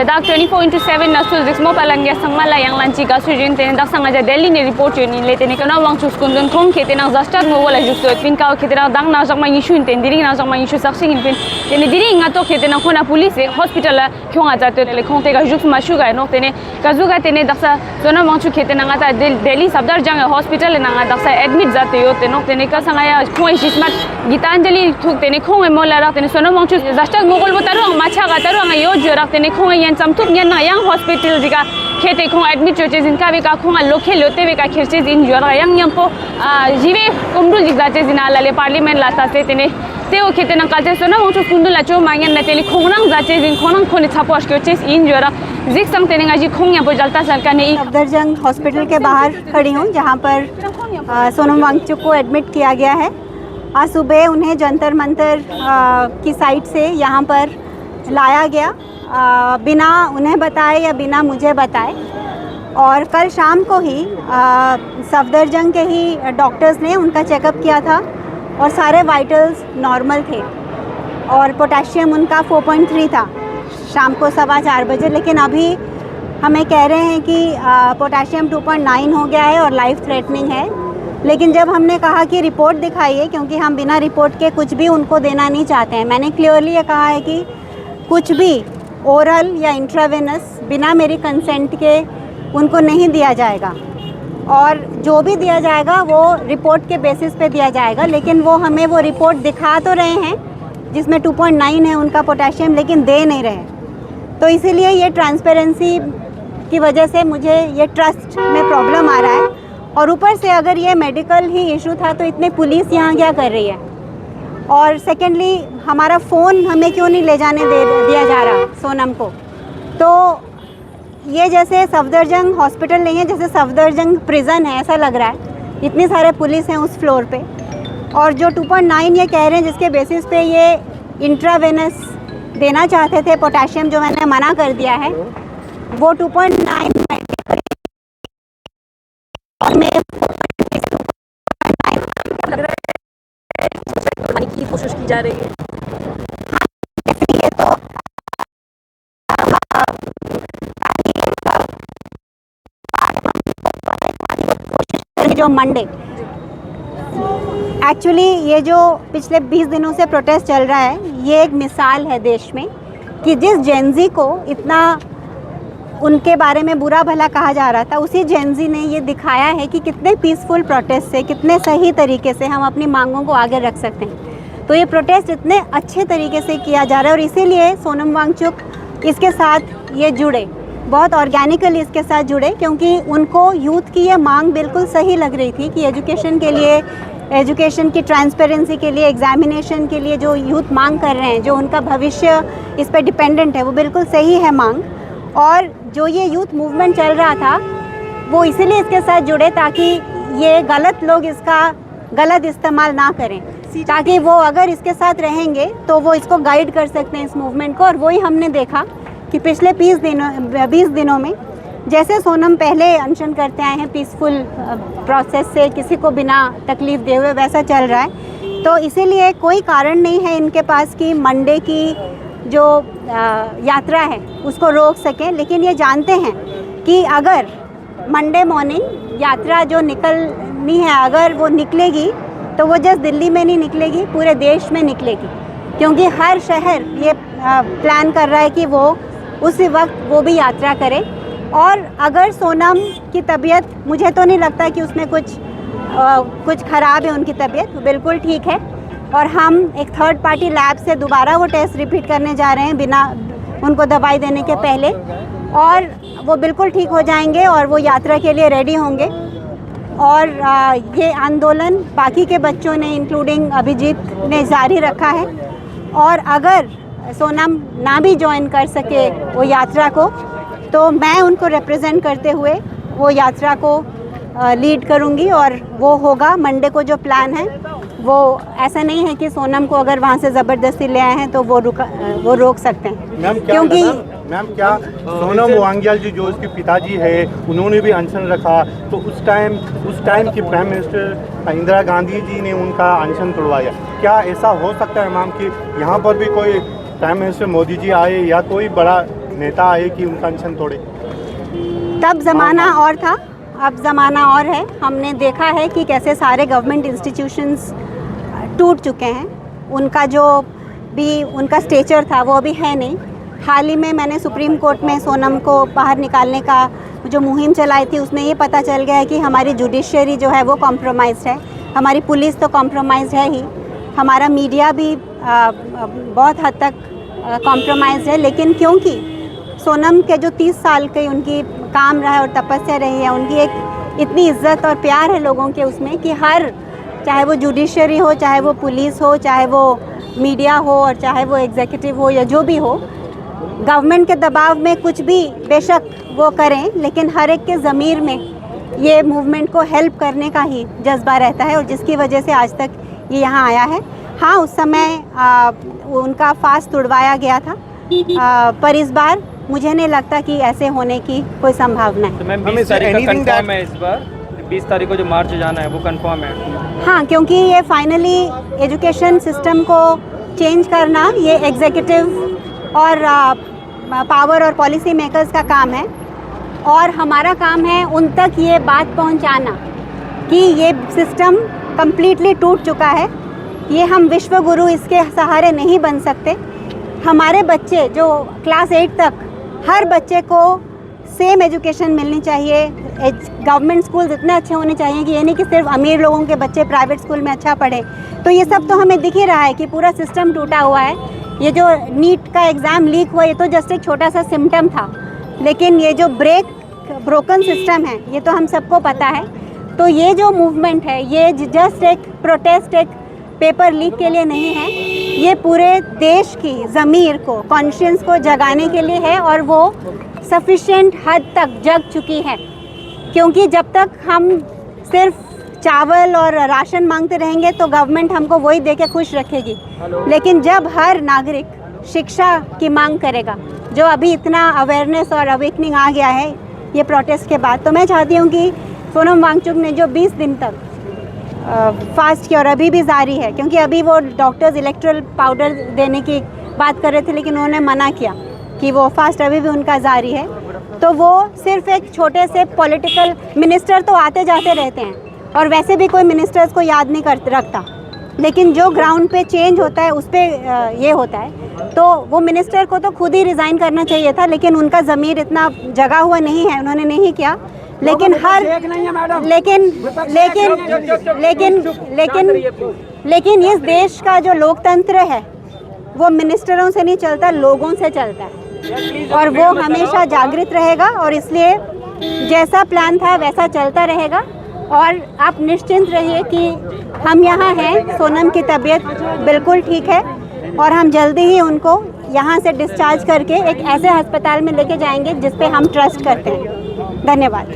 dak 24/7 na sul dik mo palang ya sangmala yang lanci ka sujin ten dak sanga ja Delhi ni report ni le ten kana wang chus kun don khom khete na zastat mo wala justo pin ka khete na dang na jang ma yishu ten diri na jang ma yishu saksing pin ten diri nga to khete na khona police hospital la khonga ja te le khonte ka juk ma shu ga no ten ka zuga ten dak sa zona wang chu khete na nga ta Delhi sabdar jang hospital na nga dak sa admit ja te yo ten ten ka sanga ya khoi shismat gitanjali thuk ten khong mo la ra ten sona wang chu zastat mo gol botaru ma cha ga taru nga yo jora ten khong yan samtuk nyan na yang hospital diga khete khong admit choche jinka be ka khong lo khelo te be ka khirche jin jora yang yam po jive kumdu jigda che jina la le parliament la ta se tene teo khete na kalte sona mo chu kundu la cho mangen na tele khongrang za che jin khonang khone chaposh ke che in jora zik sang tene ngaji khong ya po jalta सरकार ने Safdarjung hospital के बाहर खड़ी हूँ जहाँ पर सोनम वांगचुक को admit किया गया है। आज सुबह उन्हें जंतर मंतर की साइट से यहाँ पर लाया गया बिना उन्हें बताए या बिना मुझे बताए, और कल शाम को ही सफदरजंग के ही डॉक्टर्स ने उनका चेकअप किया था और सारे वाइटल्स नॉर्मल थे और पोटेशियम उनका 4.3 था शाम को 4:15 बजे। लेकिन अभी हमें कह रहे हैं कि पोटेशियम 2.9 हो गया है और लाइफ थ्रेटनिंग है। लेकिन जब हमने कहा कि रिपोर्ट दिखाइए, क्योंकि हम बिना रिपोर्ट के कुछ भी उनको देना नहीं चाहते हैं, मैंने क्लियरली ये कहा है कि कुछ भी ओरल या इंट्रावेनस बिना मेरी कंसेंट के उनको नहीं दिया जाएगा, और जो भी दिया जाएगा वो रिपोर्ट के बेसिस पे दिया जाएगा। लेकिन वो हमें वो रिपोर्ट दिखा तो रहे हैं जिसमें 2.9 है उनका पोटेशियम, लेकिन दे नहीं रहे। तो इसीलिए ये ट्रांसपेरेंसी की वजह से मुझे ये ट्रस्ट में प्रॉब्लम आ रहा है। और ऊपर से अगर ये मेडिकल ही इशू था तो इतने पुलिस यहाँ क्या कर रही है, और सेकेंडली हमारा फ़ोन हमें क्यों नहीं ले जाने दिया जा रहा सोनम को। तो ये जैसे सफदरजंग हॉस्पिटल नहीं है, जैसे सफदरजंग प्रिजन है ऐसा लग रहा है। इतने सारे पुलिस हैं उस फ्लोर पे, और जो 2.9 ये कह रहे हैं जिसके बेसिस पे ये इंट्रावेनस देना चाहते थे पोटेशियम, जो मैंने मना कर दिया है, वो 2.9 की कोशिश की जा रही है। जो मंडे एक्चुअली ये जो पिछले 20 दिनों से प्रोटेस्ट चल रहा है, ये एक मिसाल है देश में कि जिस जेनजी को इतना उनके बारे में बुरा भला कहा जा रहा था, उसी जेनजी ने ये दिखाया है कि कितने पीसफुल प्रोटेस्ट से, कितने सही तरीके से हम अपनी मांगों को आगे रख सकते हैं। तो ये प्रोटेस्ट इतने अच्छे तरीके से किया जा रहा है, और इसीलिए सोनम वांगचुक इसके साथ ये जुड़े, बहुत ऑर्गेनिकली इसके साथ जुड़े, क्योंकि उनको यूथ की ये मांग बिल्कुल सही लग रही थी कि एजुकेशन के लिए, एजुकेशन की ट्रांसपेरेंसी के लिए, एग्जामिनेशन के लिए जो यूथ मांग कर रहे हैं, जो उनका भविष्य इस पर डिपेंडेंट है, वो बिल्कुल सही है मांग। और जो ये यूथ मूवमेंट चल रहा था वो इसीलिए इसके साथ जुड़े ताकि ये गलत लोग इसका गलत इस्तेमाल ना करें, ताकि वो अगर इसके साथ रहेंगे तो वो इसको गाइड कर सकते हैं इस मूवमेंट को। और वही हमने देखा कि पिछले 20 दिनों में जैसे सोनम पहले अनशन करते आए हैं पीसफुल प्रोसेस से, किसी को बिना तकलीफ़ दे हुए, वैसा चल रहा है। तो इसीलिए कोई कारण नहीं है इनके पास कि मंडे की जो यात्रा है उसको रोक सकें। लेकिन ये जानते हैं कि अगर मंडे मॉर्निंग यात्रा जो निकलनी है, अगर वो निकलेगी तो वो जस्ट दिल्ली में नहीं निकलेगी, पूरे देश में निकलेगी, क्योंकि हर शहर ये प्लान कर रहा है कि वो उसी वक्त वो भी यात्रा करे। और अगर सोनम की तबीयत, मुझे तो नहीं लगता कि उसमें कुछ ख़राब है उनकी तबीयत, बिल्कुल ठीक है। और हम एक थर्ड पार्टी लैब से दोबारा वो टेस्ट रिपीट करने जा रहे हैं बिना उनको दवाई देने के पहले, और वो बिल्कुल ठीक हो जाएंगे और वो यात्रा के लिए रेडी होंगे। और ये आंदोलन बाकी के बच्चों ने, इंक्लूडिंग अभिजीत ने, जारी रखा है। और अगर सोनम ना भी ज्वाइन कर सके वो यात्रा को, तो मैं उनको रिप्रेजेंट करते हुए वो यात्रा को लीड करूंगी, और वो होगा मंडे को। जो प्लान है वो ऐसा नहीं है कि सोनम को अगर वहाँ से ज़बरदस्ती ले आए हैं तो वो रोक सकते हैं, क्योंकि मैम क्या सोनम वांग्याल जी जो उसके पिताजी है उन्होंने भी अनशन रखा, तो उस टाइम की प्राइम मिनिस्टर इंदिरा गांधी जी ने उनका अनशन तोड़वाया। क्या ऐसा हो सकता है मैम कि यहाँ पर भी कोई प्राइम मिनिस्टर मोदी जी आए या कोई बड़ा नेता आए कि उनका अनशन तोड़े? तब ज़माना और था, अब ज़माना और है। हमने देखा है कि कैसे सारे गवर्नमेंट इंस्टीट्यूशंस टूट चुके हैं। उनका जो भी उनका स्टेचर था वो अभी है नहीं। हाल ही में मैंने सुप्रीम कोर्ट में सोनम को बाहर निकालने का जो मुहिम चलाई थी, उसमें ये पता चल गया है कि हमारी जुडिशरी जो है वो कॉम्प्रोमाइज़ है, हमारी पुलिस तो कॉम्प्रोमाइज़ है ही, हमारा मीडिया भी बहुत हद तक कॉम्प्रोमाइज़ है। लेकिन क्योंकि सोनम के जो 30 साल के उनकी काम रहा है और तपस्या रही है, उनकी एक इतनी इज्जत और प्यार है लोगों के उसमें कि हर, चाहे वो जुडिशरी हो, चाहे वो पुलिस हो, चाहे वो मीडिया हो और चाहे वो एग्जीक्यूटिव हो या जो भी हो, गवर्नमेंट के दबाव में कुछ भी बेशक वो करें, लेकिन हर एक के ज़मीर में ये मूवमेंट को हेल्प करने का ही जज्बा रहता है और जिसकी वजह से आज तक ये यहाँ आया है। हाँ, उस समय उनका फास्ट तुड़वाया गया था, पर इस बार मुझे नहीं लगता कि ऐसे होने की कोई संभावना है। तो मैम 20 तारीख का कंफर्म है, इस बार 20 तारीख को जो मार्च जाना है वो कंफर्म है? हाँ, क्योंकि ये फाइनली एजुकेशन सिस्टम को चेंज करना ये एग्जीक्यूटिव और पावर और पॉलिसी मेकर्स का काम है और हमारा काम है उन तक ये बात पहुंचाना कि ये सिस्टम कम्प्लीटली टूट चुका है। ये हम विश्व गुरु इसके सहारे नहीं बन सकते। हमारे बच्चे जो क्लास 8 तक, हर बच्चे को सेम एजुकेशन मिलनी चाहिए। गवर्नमेंट स्कूल्स इतने अच्छे होने चाहिए कि ये नहीं कि सिर्फ अमीर लोगों के बच्चे प्राइवेट स्कूल में अच्छा पढ़े। तो ये सब तो हमें दिख ही रहा है कि पूरा सिस्टम टूटा हुआ है। ये जो नीट का एग्ज़ाम लीक हुआ, ये तो जस्ट एक छोटा सा सिम्टम था, लेकिन ये जो ब्रोकन सिस्टम है ये तो हम सबको पता है। तो ये जो मूवमेंट है ये जस्ट एक प्रोटेस्ट, एक पेपर लीक के लिए नहीं है, ये पूरे देश की ज़मीर को, कॉन्शियंस को जगाने के लिए है और वो सफिशिएंट हद तक जग चुकी है। क्योंकि जब तक हम सिर्फ चावल और राशन मांगते रहेंगे तो गवर्नमेंट हमको वही दे के खुश रखेगी, लेकिन जब हर नागरिक शिक्षा की मांग करेगा, जो अभी इतना अवेयरनेस और अवेकनिंग आ गया है ये प्रोटेस्ट के बाद, तो मैं चाहती हूँ कि सोनम वांगचुक ने जो 20 दिन तक फास्ट किया और अभी भी जारी है, क्योंकि अभी वो डॉक्टर्स इलेक्ट्रल पाउडर देने की बात कर रहे थे लेकिन उन्होंने मना किया कि वो फास्ट अभी भी उनका जारी है। तो वो सिर्फ एक छोटे से पॉलिटिकल मिनिस्टर तो आते जाते रहते हैं और वैसे भी कोई मिनिस्टर्स को याद नहीं रखता, लेकिन जो ग्राउंड पे चेंज होता है उस पर ये होता है। तो वो मिनिस्टर को तो खुद ही रिज़ाइन करना चाहिए था, लेकिन उनका ज़मीर इतना जगा हुआ नहीं है, उन्होंने नहीं किया। लेकिन लेकिन इस देश का जो लोकतंत्र है वो मिनिस्टरों से नहीं चलता, लोगों से चलता है और वो हमेशा जागृत रहेगा और इसलिए जैसा प्लान था वैसा चलता रहेगा। और आप निश्चिंत रहिए कि हम यहाँ हैं, सोनम की तबीयत बिल्कुल ठीक है और हम जल्दी ही उनको यहाँ से डिस्चार्ज करके एक ऐसे अस्पताल में लेके जाएंगे जिस पे हम ट्रस्ट करते हैं। धन्यवाद।